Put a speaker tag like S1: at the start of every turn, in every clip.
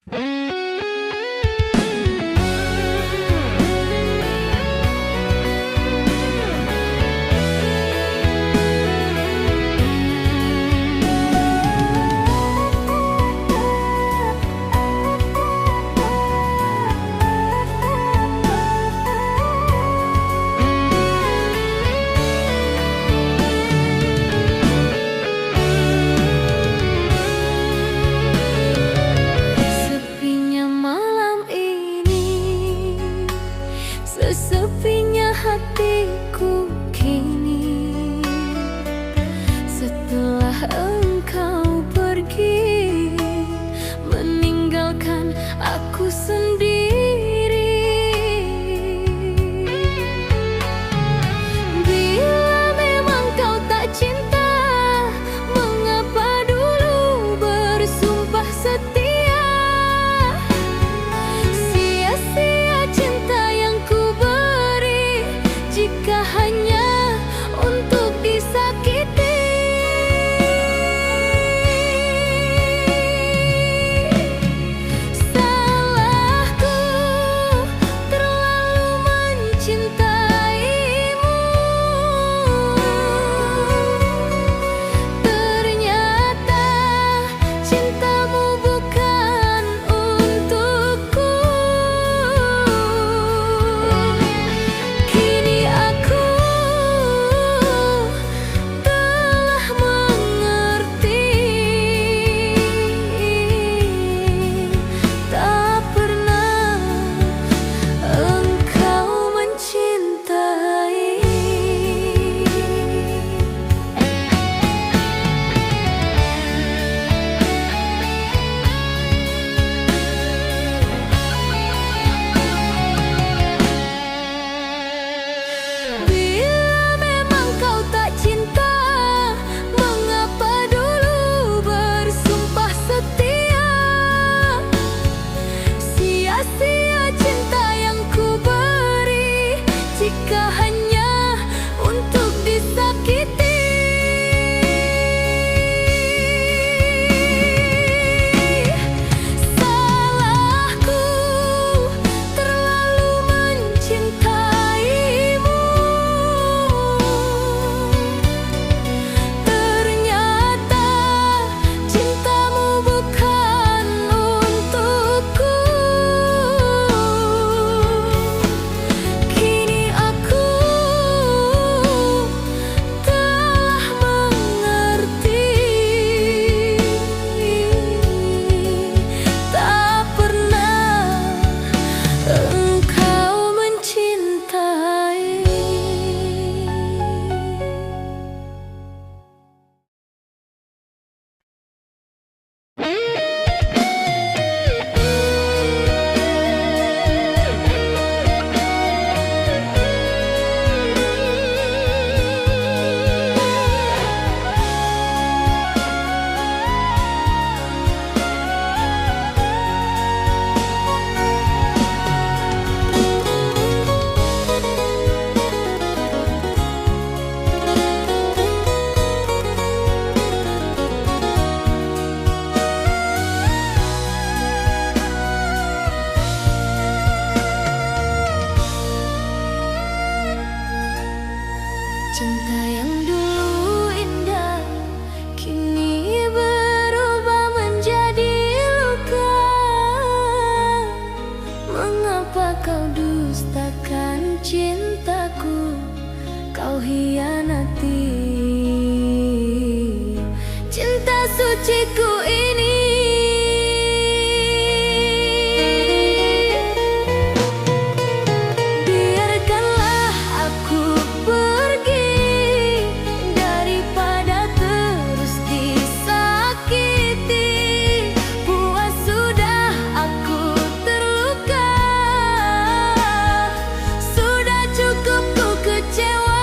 S1: Sepinya malam ini, sesepinya hatiku kini. Setelah engkau pergi, meninggalkan aku sendiri. Bila memang kau tak cinta, mengapa dulu bersumpah setia? Sia-sia cinta yang ku beri, jika hanya untuk disakiti. Salahku terlalu mencintaimu. Ternyata cintamu bukan untukku. Kini aku telah mengerti, tak pernah engkau mencintai. Bila memang kau tak cinta, mengapa dulu bersumpah setia? Sia-sia cinta yang ku beri, jika hanya untuk disakiti. Salahku terlalu mencintaimu. Ternyata cintamu bukan untukku. Kini aku telah mengerti, tak pernah engkau mencintai. Cinta yang dulu indah, kini berubah menjadi luka. Mengapa kau dustakan cintaku, kau hianati cinta suciku ini. Biarkanlah aku pergi, daripada terus disakiti. Puas sudah aku terluka, sudah cukup ku kecewa.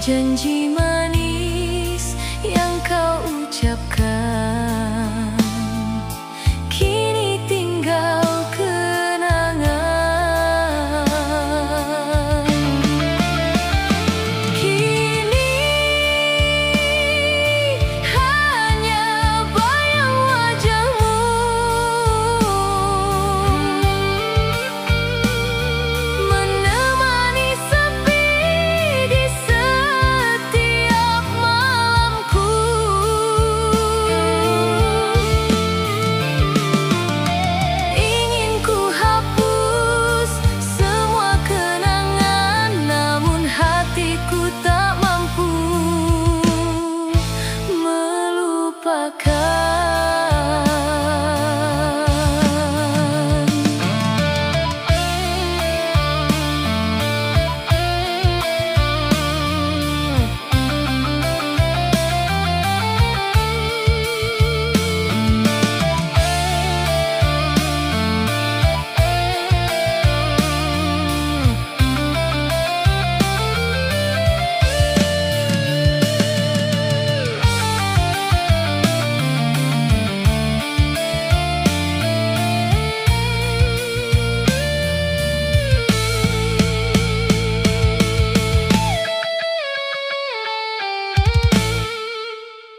S1: Janji manis yang kau ucapkan kini tinggal kenangan. Kini hanya bayang wajahmu menemani sepi di setiap malamku. Ingin ku hapus semua kenangan, namun hatiku tak mampu melupakan.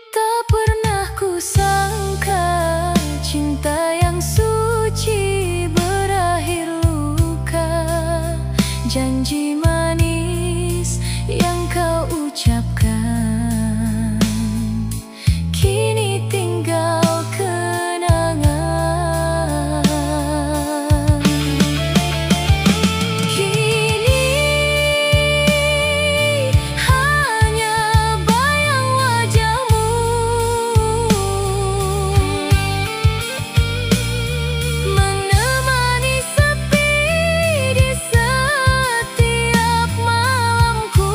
S1: Tak pernah ku sangka cinta yang suci berakhir luka. Janji manis yang kau ucapkan kini tinggal kenangan. Kini hanya bayang wajahmu menemani sepi di setiap malamku.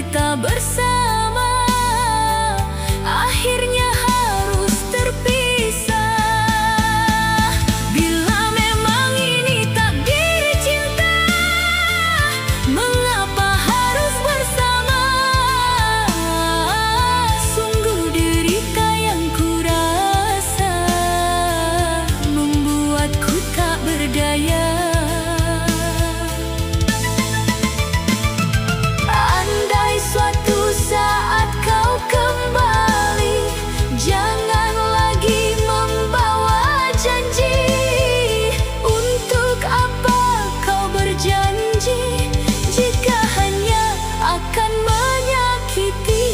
S1: kita bersama akhirnya harus terpisah. Bila memang ini takdir cinta, mengapa harus bersama? Sungguh derita yang kurasa, membuatku tak berdaya. Andai suatu saat kau kembali, jangan lagi membawa janji. Untuk apa kau berjanji jika hanya akan menyakiti?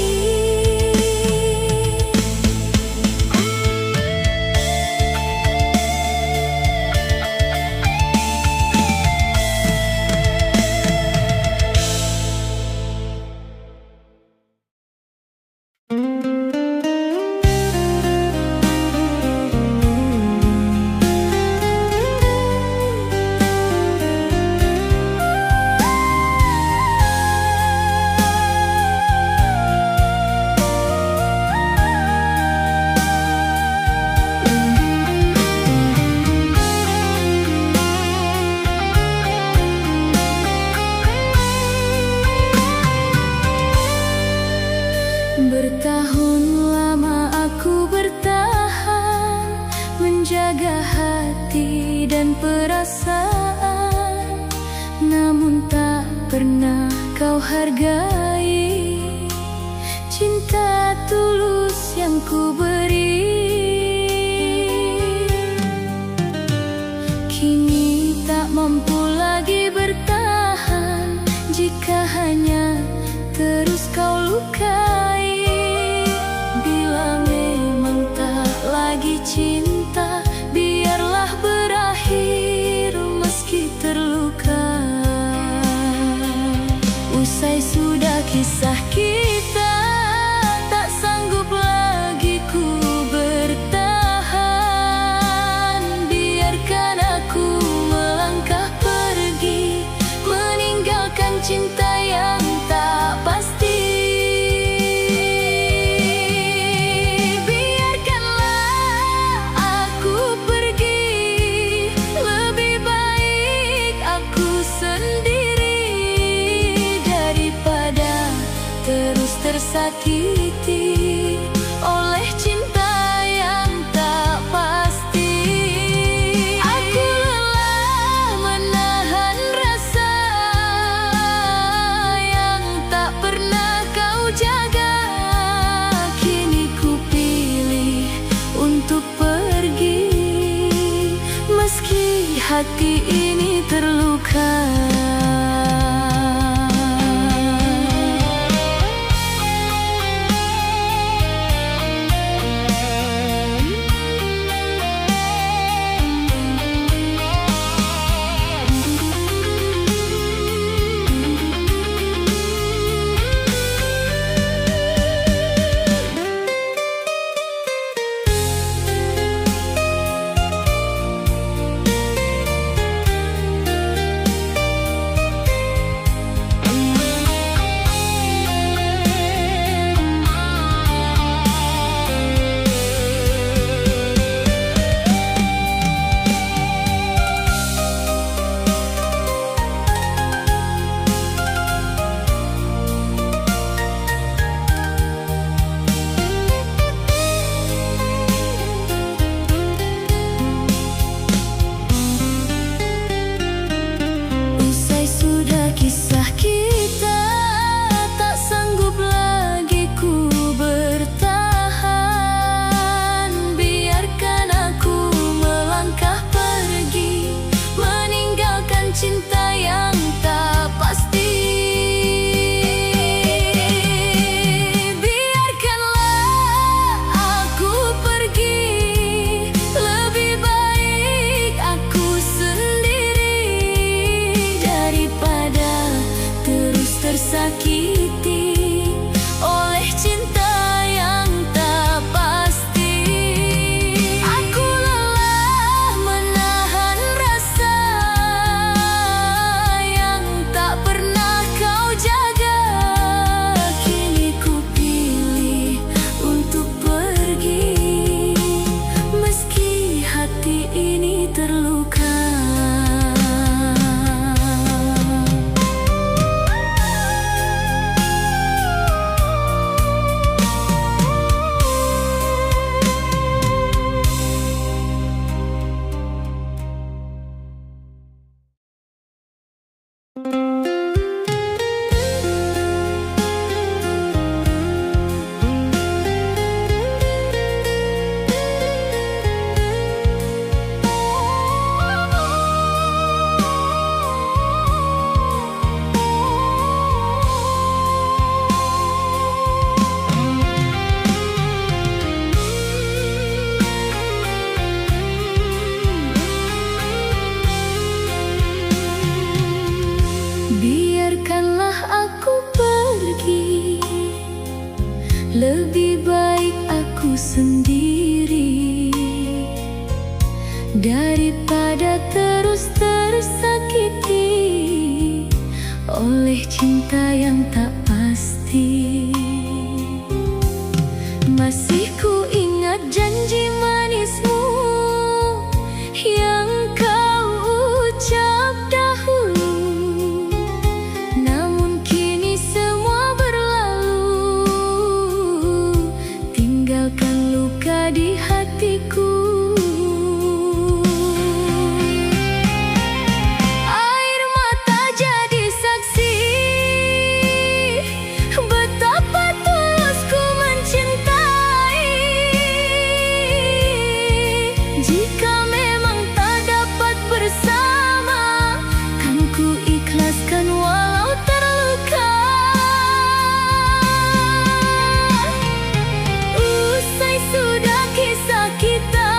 S1: Bertahun lama aku bertahan, menjaga hati dan perasaan, namun tak pernah kau hargai cinta tulus yang ku beri. Kini tak mampu lagi bertahan jika hanya terus kau lukai. Bila memang tak lagi cinta, biarlah berakhir meski terluka. Usai sudah kisah kita, tak sanggup lagi ku bertahan. Biarkan aku melangkah pergi, meninggalkan cinta yang tak pasti. Terus tersakiti oleh cinta yang tak pasti. Aku lelah menahan rasa yang tak pernah kau jaga. Kini ku pilih untuk pergi, meski hati ini terluka. ini terluka. Biarkanlah aku pergi, lebih baik aku sendiri daripada terus tersakiti oleh cinta yang tak pasti. Masih ku ingat janji manismu yang kau ucap dahulu. Namun kini semua berlalu, tinggalkan luka di hatiku. Air mata jadi saksi betapa tulus ku mencintai. Jika memang tak dapat bersama, kan ku ikhlaskan walau terluka. Usai sudah kisah kita,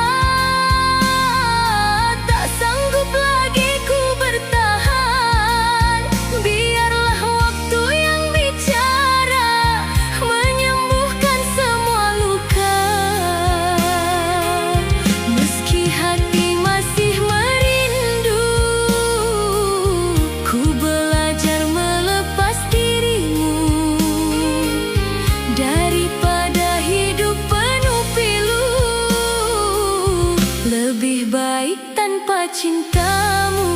S1: tak sanggup lagi ku bertahan. Biarlah waktu yang bicara, menyembuhkan semua luka. Meski hati masih merindu, ku belajar melepas dirimu daripada hidup penuh pilu. Lebih baik tanpa cintamu.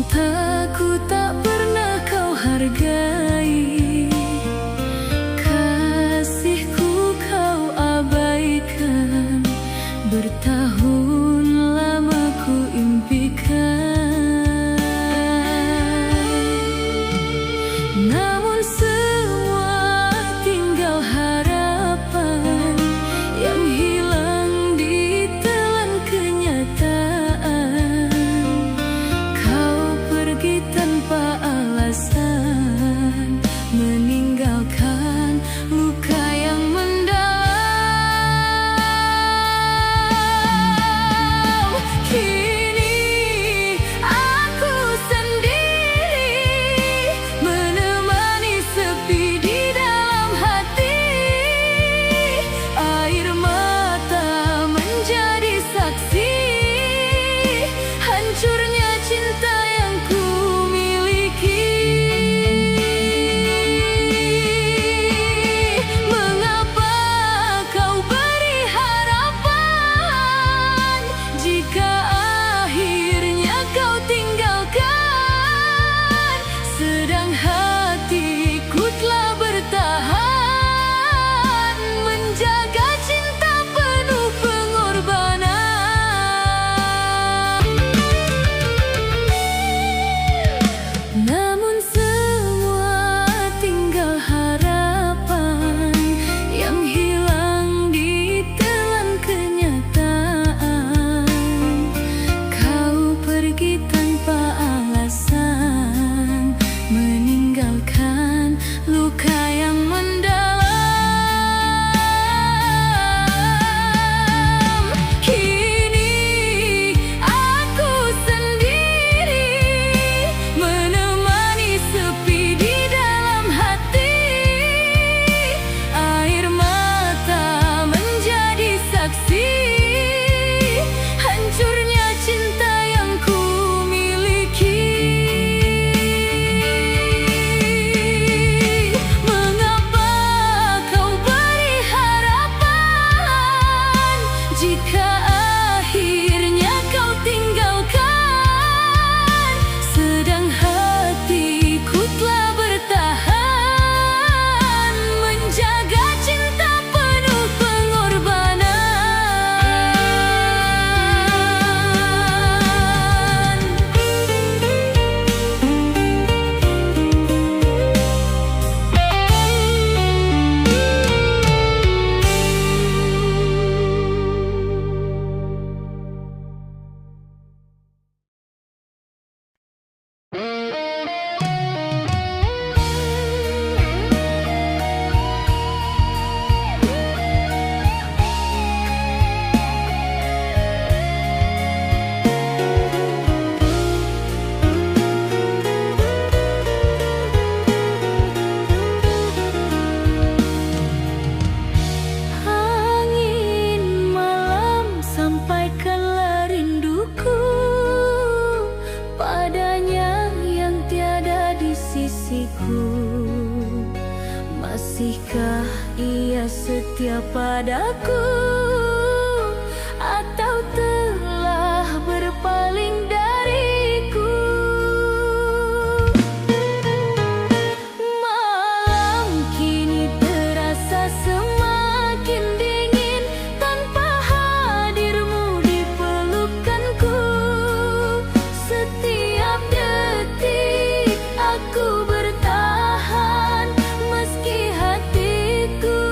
S1: Cintaku tak pernah kau hargai, kasihku kau abaikan, bertahun lama ku impikan. Namun semua tinggal harapan yang hilang ditelan kenyataan. Kau pergi tanpa alasan, meninggalkan luka yang mendalam. Kini aku sendiri, menemani sepi di dalam hati. Air mata menjadi saksi hancurnya cinta yang ku miliki. Mengapa kau beri harapan jika akhirnya kau tinggalkan? Sedang hatiku telah bertahan, menjaga cinta penuh pengorbanan. Namun semua tinggal harapan yang hilang ditelan kenyataan. Kau pergi tanpa alasan, meninggalkan luka yang mendalam. Kini aku sendiri, menemani sepi di dalam hati. Air mata menjadi saksi hancurnya cinta yang ku miliki. Mengapa kau beri harapan jika akhirnya kau tinggalkan? Sedang hatiku telah bertahan, menjaga cinta penuh pengorbanan. Angin malam sampaikanlah rinduku padanya yang tiada di sisiku. Masihkah ia setia padaku, atau telah berpaling dariku? Malam kini terasa semakin dingin tanpa hadirmu di pelukanku. Setiap detik aku bertahan meski hatiku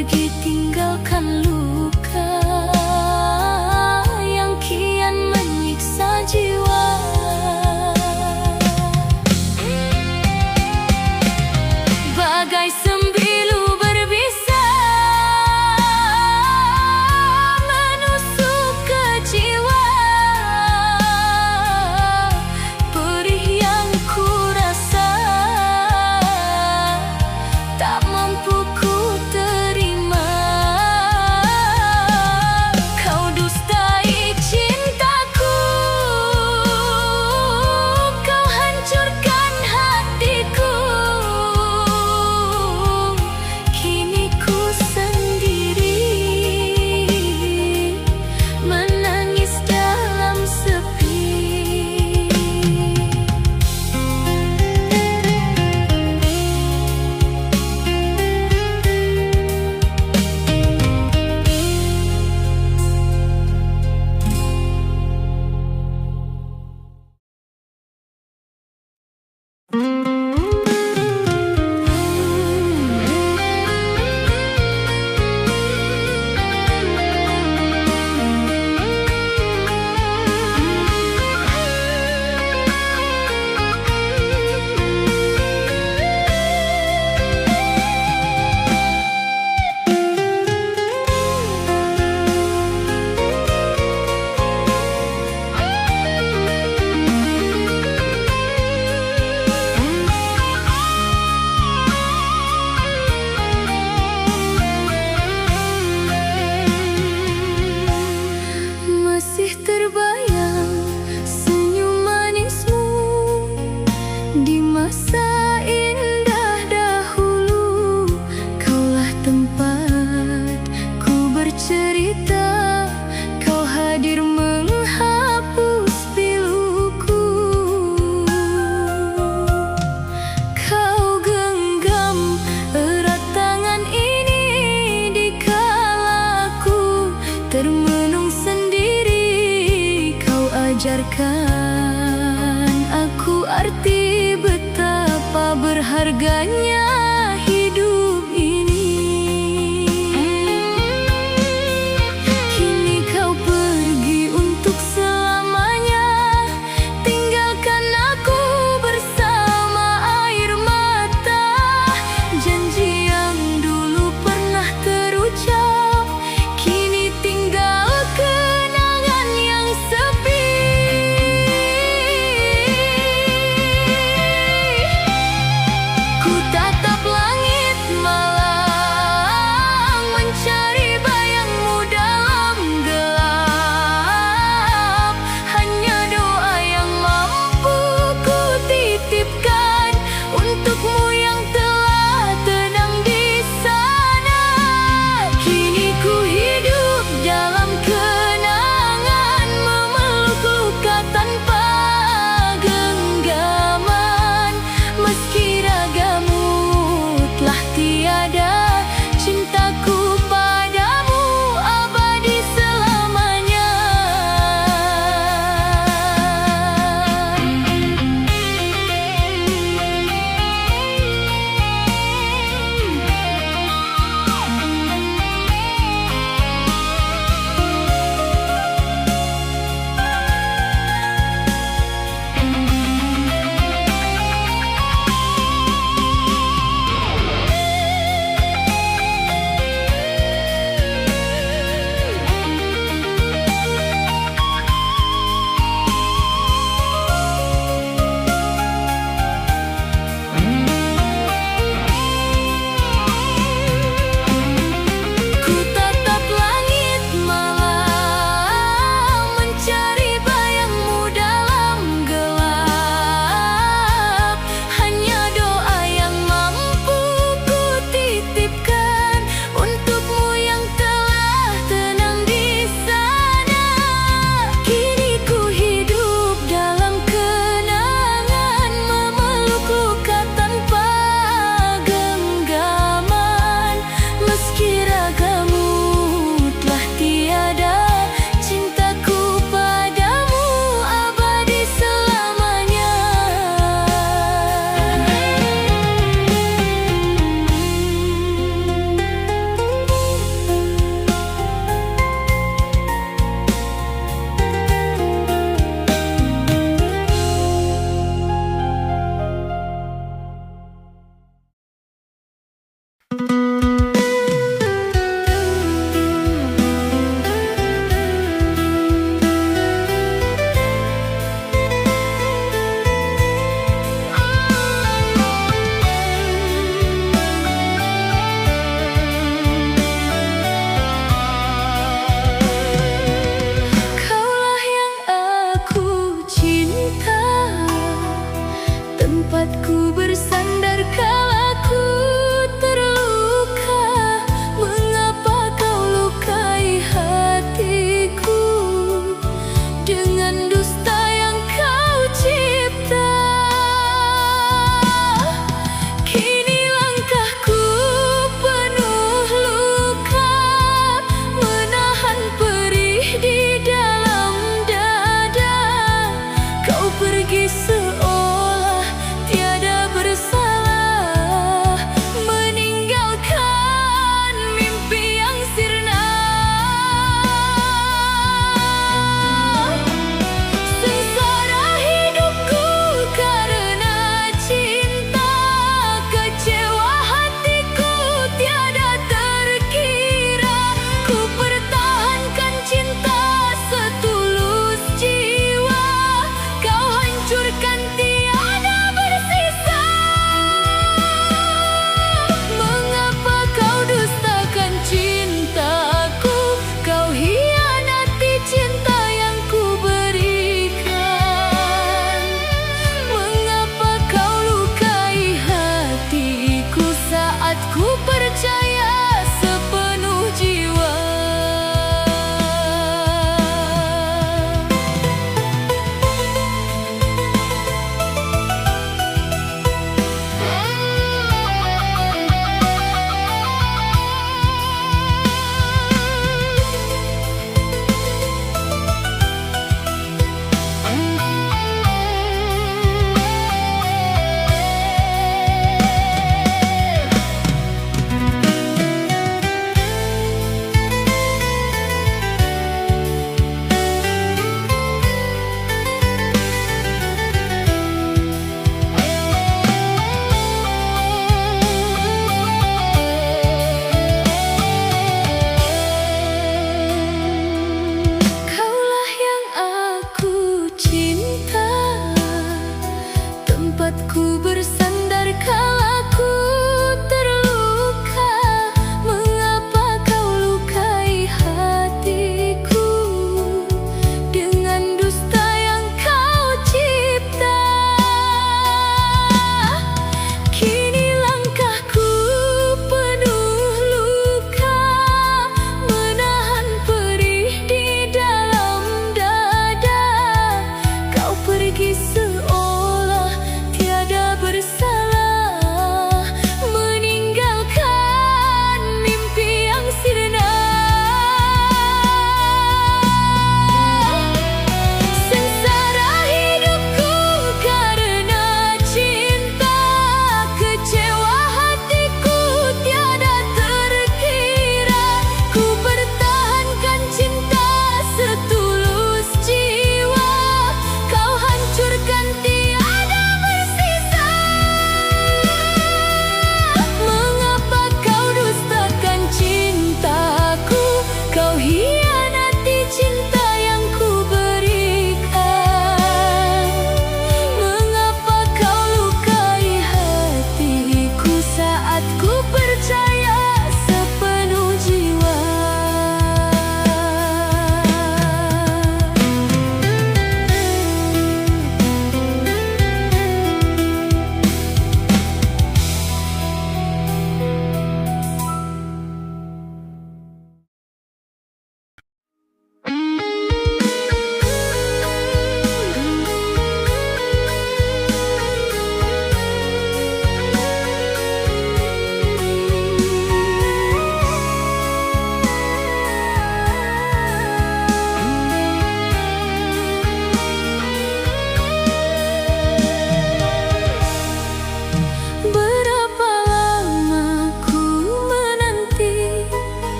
S1: pergi tinggalkan luka yang kian menyiksa jiwa. Bagai sembilu berbisa menusuk ke jiwa, perih yang ku rasa tak mampu ku terima. Kau dustai cintaku, kau hancurkan hatiku. Kini ku sendiri menangis dalam sepi. Masih terbayang senyum manismu di masa indah dahulu. Kaulah tempat ku bercerita, kau hadir menghapus piluku. Kau genggam erat tangan ini di kala ku termenung sendiri. Kau ajarkan aku arti betapa berharganya hidup ini. Kini kau pergi untuk selamanya, tinggalkan aku bersama air mata. Janji yang dulu pernah terucap kini tinggal kenangan yang sepi. Ku tatap langit malam, mencari bayangmu dalam gelap. Hanya doa yang mampu ku titipkan untukmu yang telah tenang di sana. Kini ku hidup dalam kenangan, memeluk luka tanpa genggaman. Meski ragamu telah tiada, cintaku padamu abadi selamanya.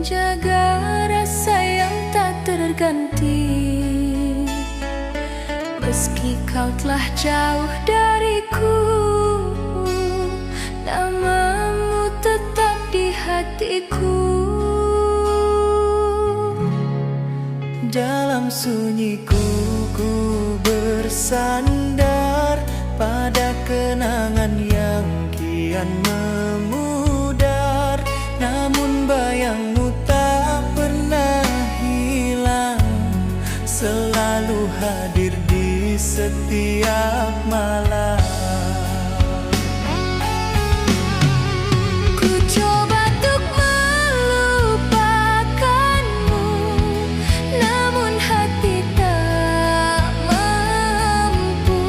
S1: menjaga rasa yang tak terganti. Meski kau telah jauh dariku, namamu tetap di hatiku.
S2: Dalam sunyiku ku bersandar pada kenangan yang kian memudar. Namun bayangmu tak pernah hilang, selalu hadir di setiap malam.
S1: Ku coba untuk melupakanmu, namun hati tak mampu.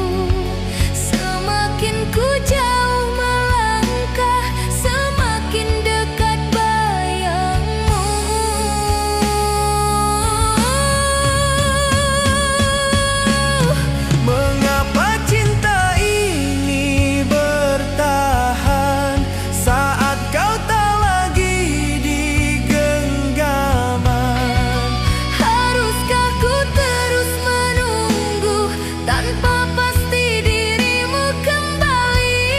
S1: Semakin ku jauh melangkah, semakin dekat bayangmu.
S2: Mengapa cinta ini bertahan saat kau tak lagi di genggaman?
S1: Haruskah ku terus menunggu tanpa pasti dirimu kembali?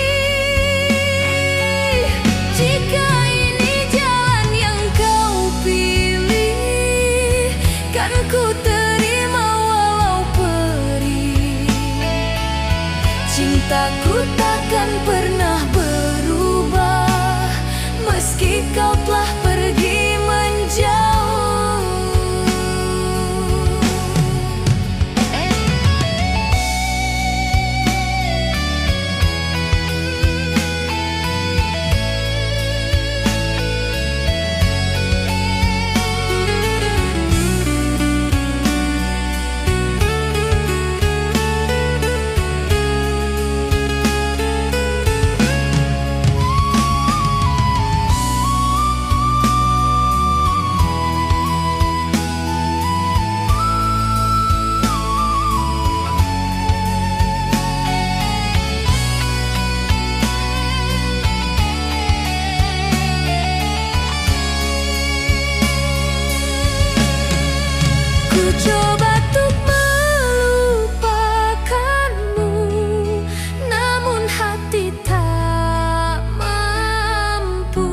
S1: Jika ini jalan yang kau pilih, kan ku terima walau perih. Cintaku takkan pernah berubah, meski kau telah pergi menjauh. Ku coba untuk melupakanmu, namun hati tak mampu.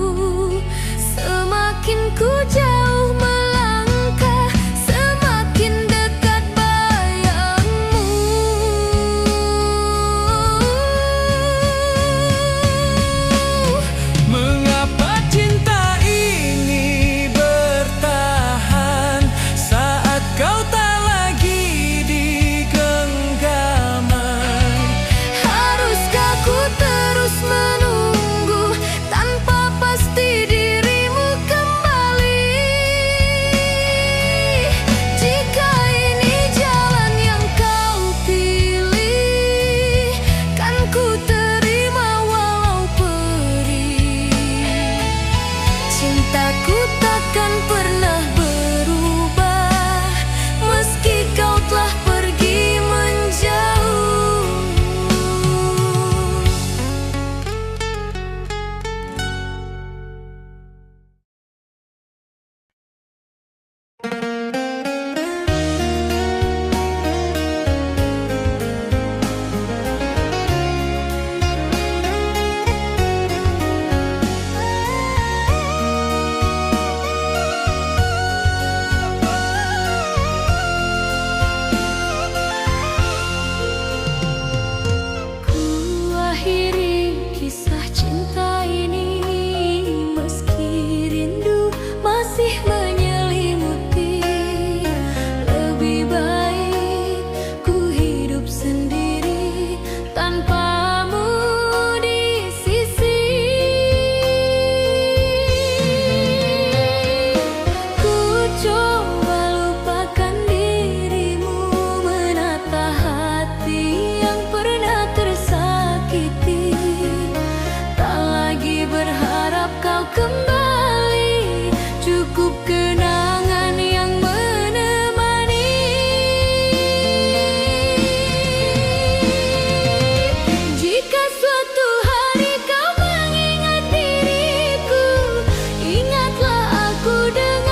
S1: Semakin ku jauh melangkah, semakin dekat bayangmu.
S2: Mengapa cinta ini bertahan saat kau tak lagi di genggaman?
S1: Haruskah ku terus menunggu tanpa pasti dirimu kembali? Jika ini jalan yang kau pilih, kan ku terima walau perih. Cintaku takkan pernah berubah, meski kau telah pergi menjauh. Ku akhiri kisah cinta ini, meski rindu masih menyelimuti. Lebih baik ku hidup sendiri tanpamu di sisi. Ku coba lupakan dirimu, menata hati yang pernah tersakiti. Tak lagi berharap kau kembali, cukup kenangan yang menemani. Jika suatu hari kau mengingat diriku, ingatlah aku dengan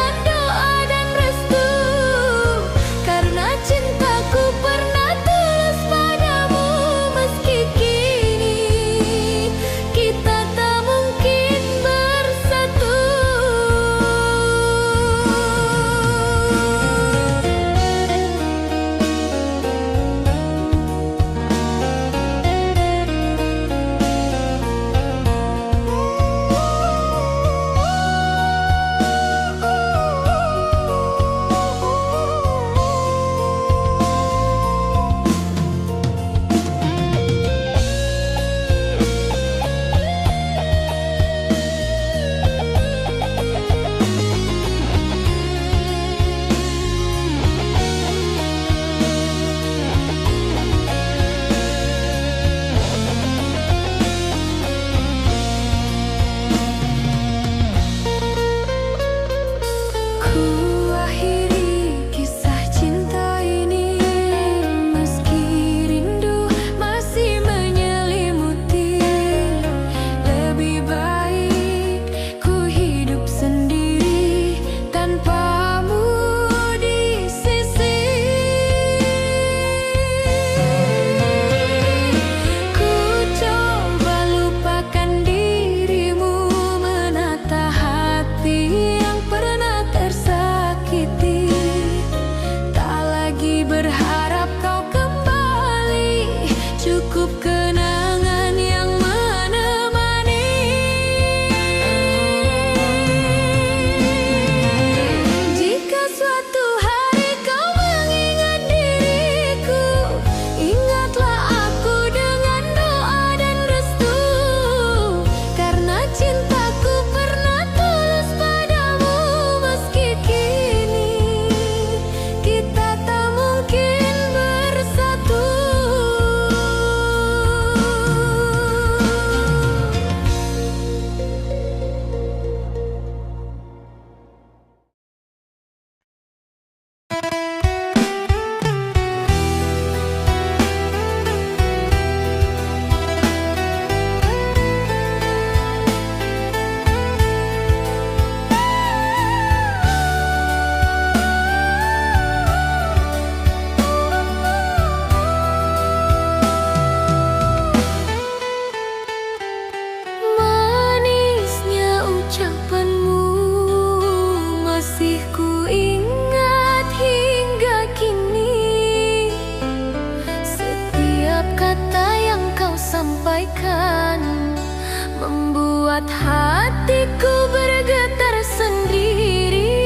S1: membuat hatiku bergetar sendiri.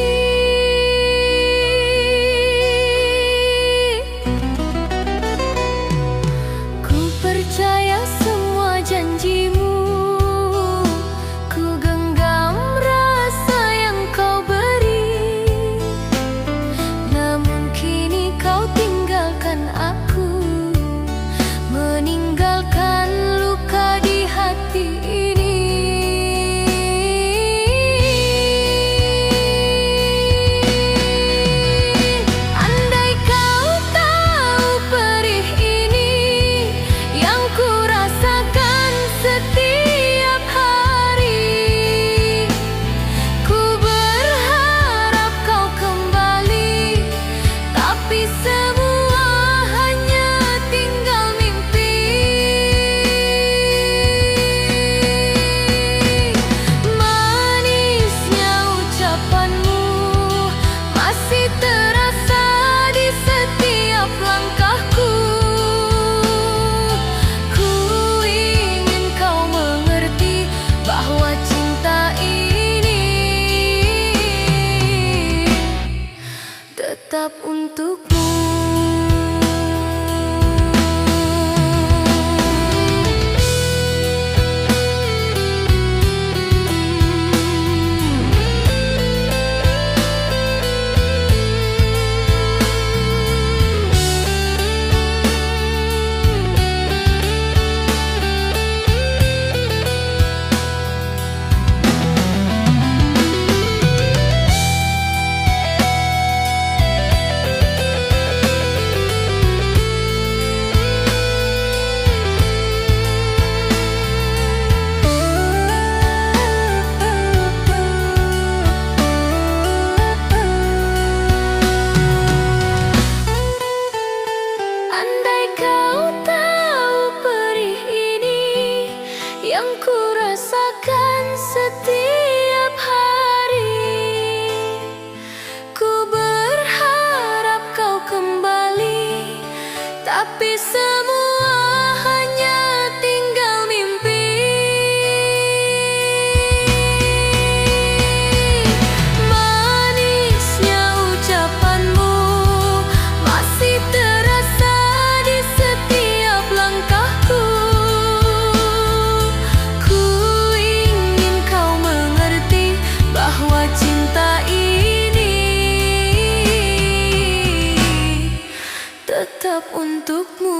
S1: Ku percaya semua janjimu, ku genggam rasa yang kau beri. Namun kini kau tinggalkan aku, meninggalkan luka di hati ini. Andai kau tahu perih ini yang ku rasakan setiap hari. Ku berharap kau kembali, tapi semua hanya tinggal mimpi. Manisnya ucapanmu masih terasa di setiap langkahku. Ku ingin kau mengerti bahwa cinta ini tetap untukmu. Andai kau tahu perih ini yang ku rasakan setiap hari. Ku berharap kau kembali, tapi semua hanya tinggal mimpi. Manisnya ucapanmu masih terasa di setiap langkahku. Ku ingin kau mengerti bahwa cinta ini tetap untukmu.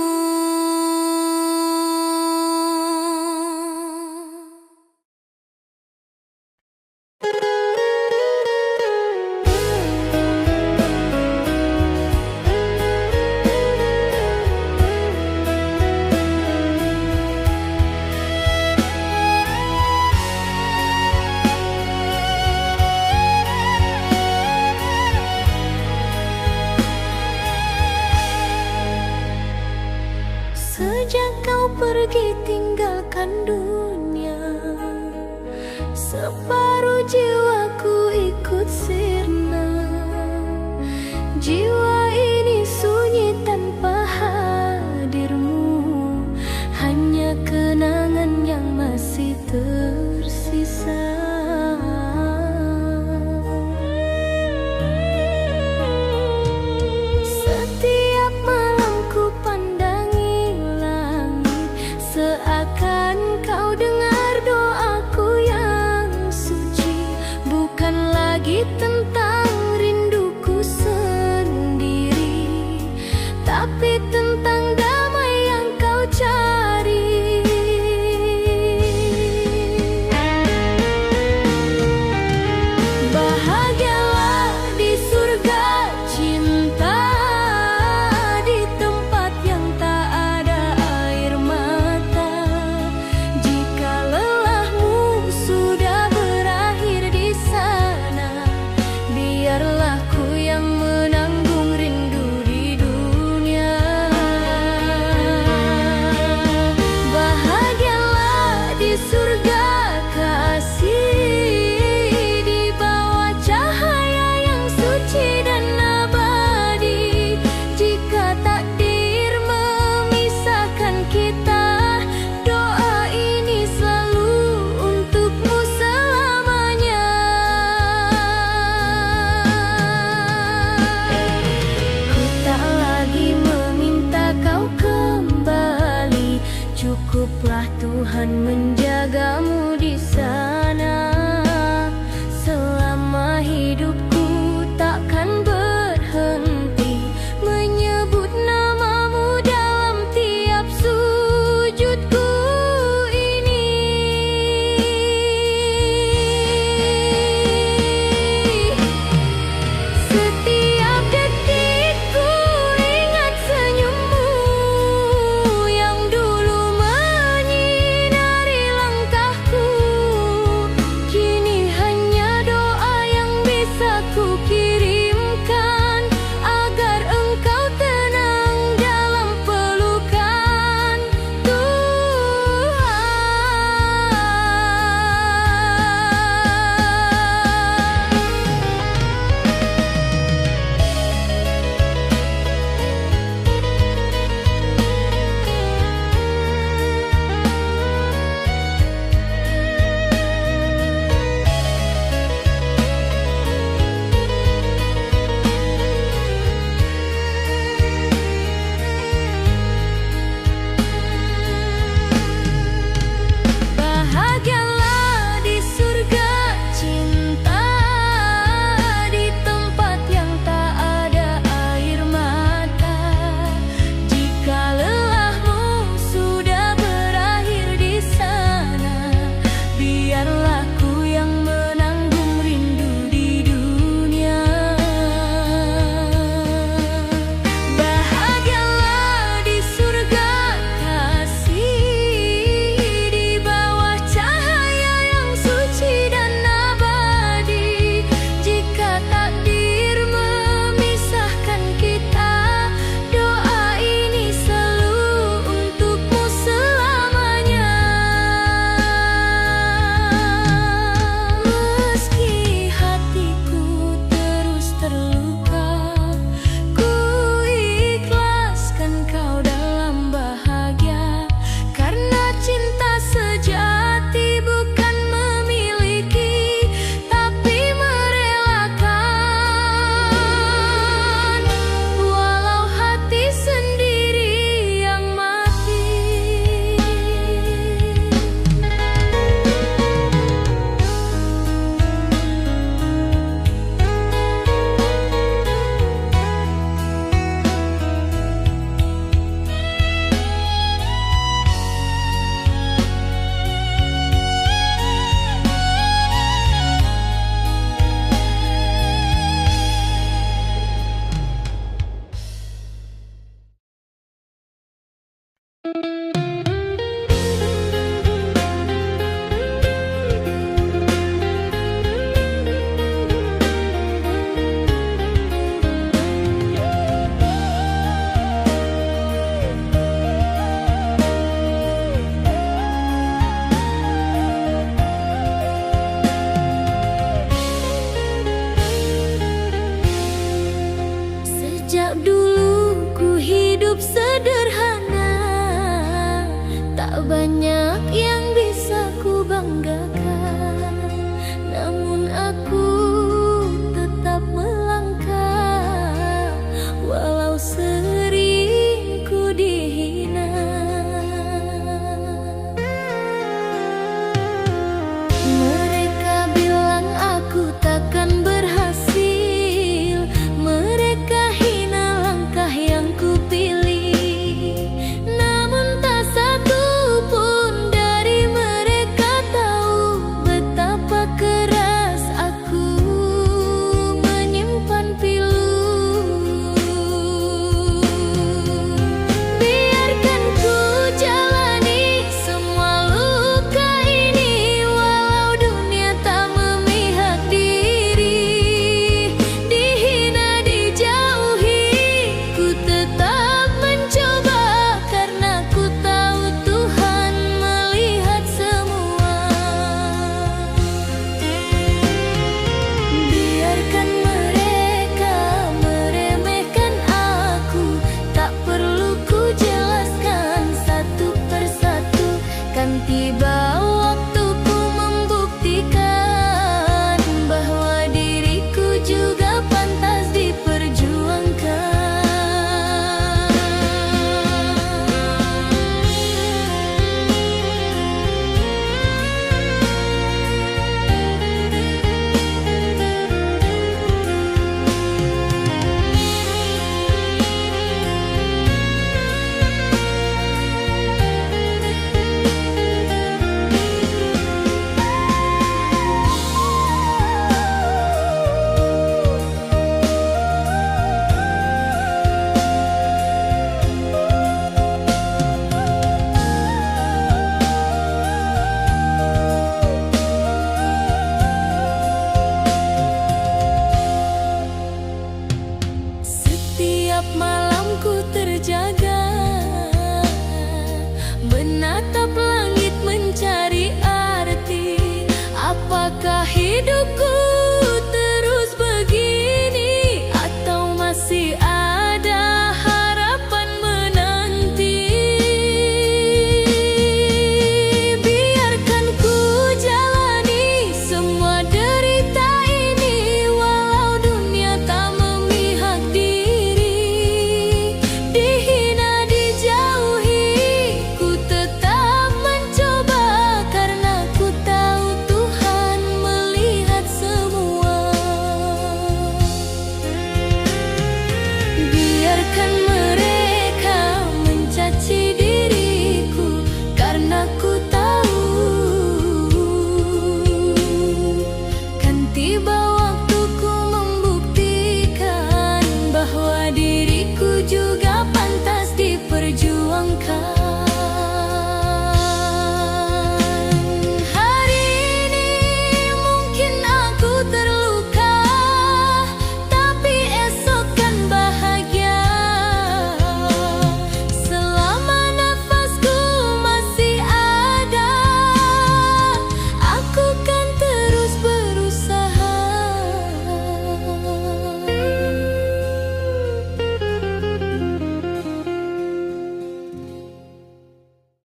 S1: Sejak kau pergi tinggalkan dunia, separuh jiwaku ikut sirna. Jiwa ini sunyi tanpa hadirmu, hanya kenangan yang masih tersisa. Setiap malam ku pandangi langit, seakan kau dengar doaku yang suci. apakah hidupku